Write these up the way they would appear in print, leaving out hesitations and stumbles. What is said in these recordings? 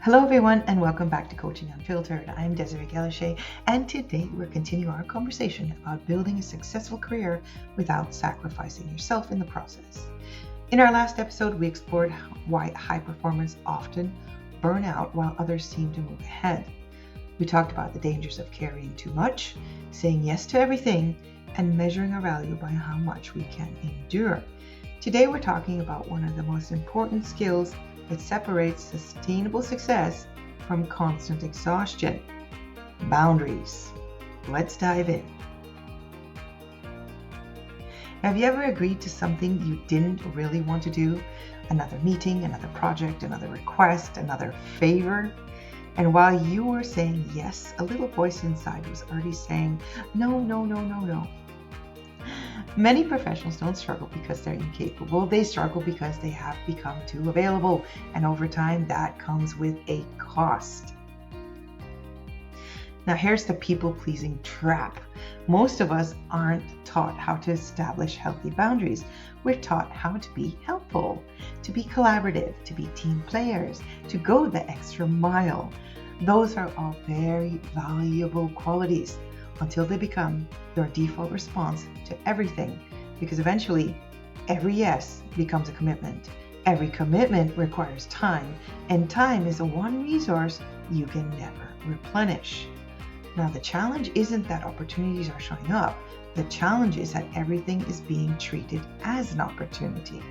Hello everyone and welcome back to Coaching Unfiltered. I'm Desiree Galicher and today we're continuing our conversation about building a successful career without sacrificing yourself in the process. In our last episode, we explored why high performers often burn out while others seem to move ahead. We talked about the dangers of carrying too much, saying yes to everything, and measuring our value by how much we can endure. Today we're talking about one of the most important skills that separates sustainable success from constant exhaustion: boundaries. Let's dive in. Have you ever agreed to something you didn't really want to do? Another meeting, another project, another request, another favor? And while you were saying yes, a little voice inside was already saying, no. Many professionals don't struggle because they're incapable. They struggle because they have become too available. And over time, that comes with a cost. Now, here's the people-pleasing trap. Most of us aren't taught how to establish healthy boundaries. We're taught how to be helpful, to be collaborative, to be team players, to go the extra mile. Those are all very valuable qualities until they become your default response to everything, because eventually every yes becomes a commitment. Every commitment requires time, and time is the one resource you can never replenish. Now, the challenge isn't that opportunities are showing up. The challenge is that everything is being treated as an opportunity.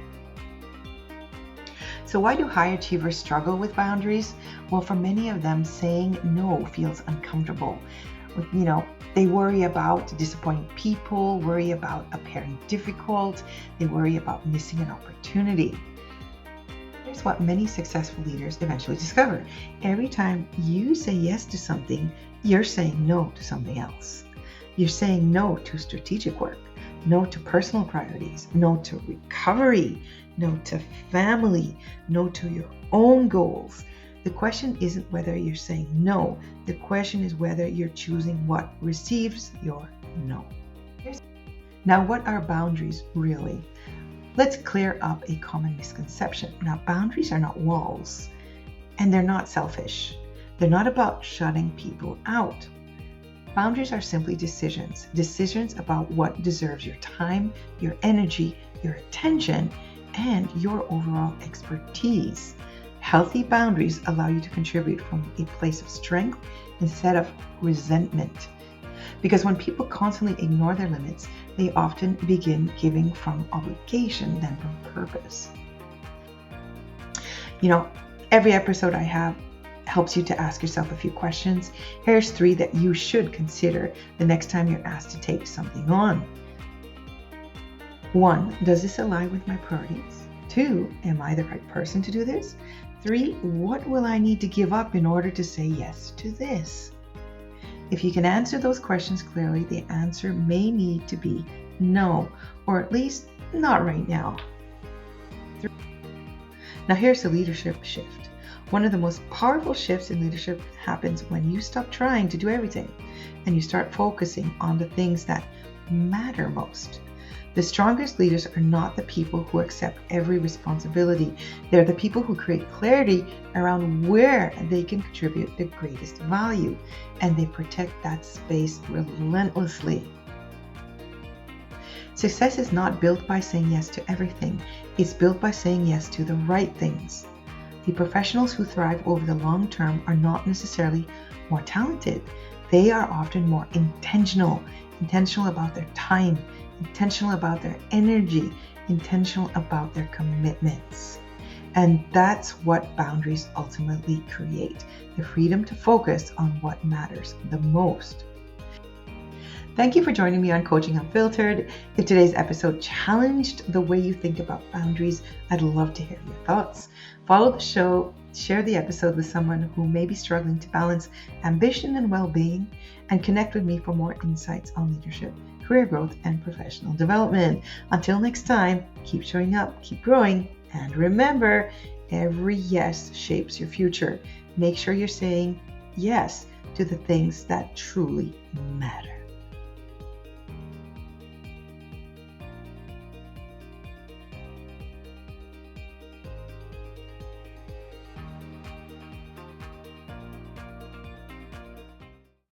So why do high achievers struggle with boundaries? Well, for many of them, saying no feels uncomfortable. They worry about disappointing people, worry about appearing difficult, they worry about missing an opportunity. Here's what many successful leaders eventually discover. Every time you say yes to something, you're saying no to something else. You're saying no to strategic work, no to personal priorities, no to recovery, no to family, no to your own goals. The question isn't whether you're saying no. The question is whether you're choosing what receives your no. Now, what are boundaries really? Let's clear up a common misconception. Now, boundaries are not walls, and they're not selfish. They're not about shutting people out. Boundaries are simply decisions about what deserves your time, your energy, your attention, and your overall expertise. Healthy boundaries allow you to contribute from a place of strength instead of resentment. Because when people constantly ignore their limits, they often begin giving from obligation than from purpose. Every episode I have helps you to ask yourself a few questions. Here's 3 that you should consider the next time you're asked to take something on. 1, does this align with my priorities? 2, am I the right person to do this? 3, what will I need to give up in order to say yes to this? If you can answer those questions clearly, the answer may need to be no, or at least not right now. Now here's the leadership shift. One of the most powerful shifts in leadership happens when you stop trying to do everything and you start focusing on the things that matter most. The strongest leaders are not the people who accept every responsibility. They're the people who create clarity around where they can contribute the greatest value, and they protect that space relentlessly. Success is not built by saying yes to everything. It's built by saying yes to the right things. The professionals who thrive over the long term are not necessarily more talented. They are often more intentional about their time, intentional about their energy, intentional about their commitments. And that's what boundaries ultimately create: the freedom to focus on what matters the most. Thank you for joining me on Coaching Unfiltered. If today's episode challenged the way you think about boundaries, I'd love to hear your thoughts. Follow the show, share the episode with someone who may be struggling to balance ambition and well-being, and connect with me for more insights on leadership, career growth, and professional development. Until next time, keep showing up, keep growing, and remember, every yes shapes your future. Make sure you're saying yes to the things that truly matter.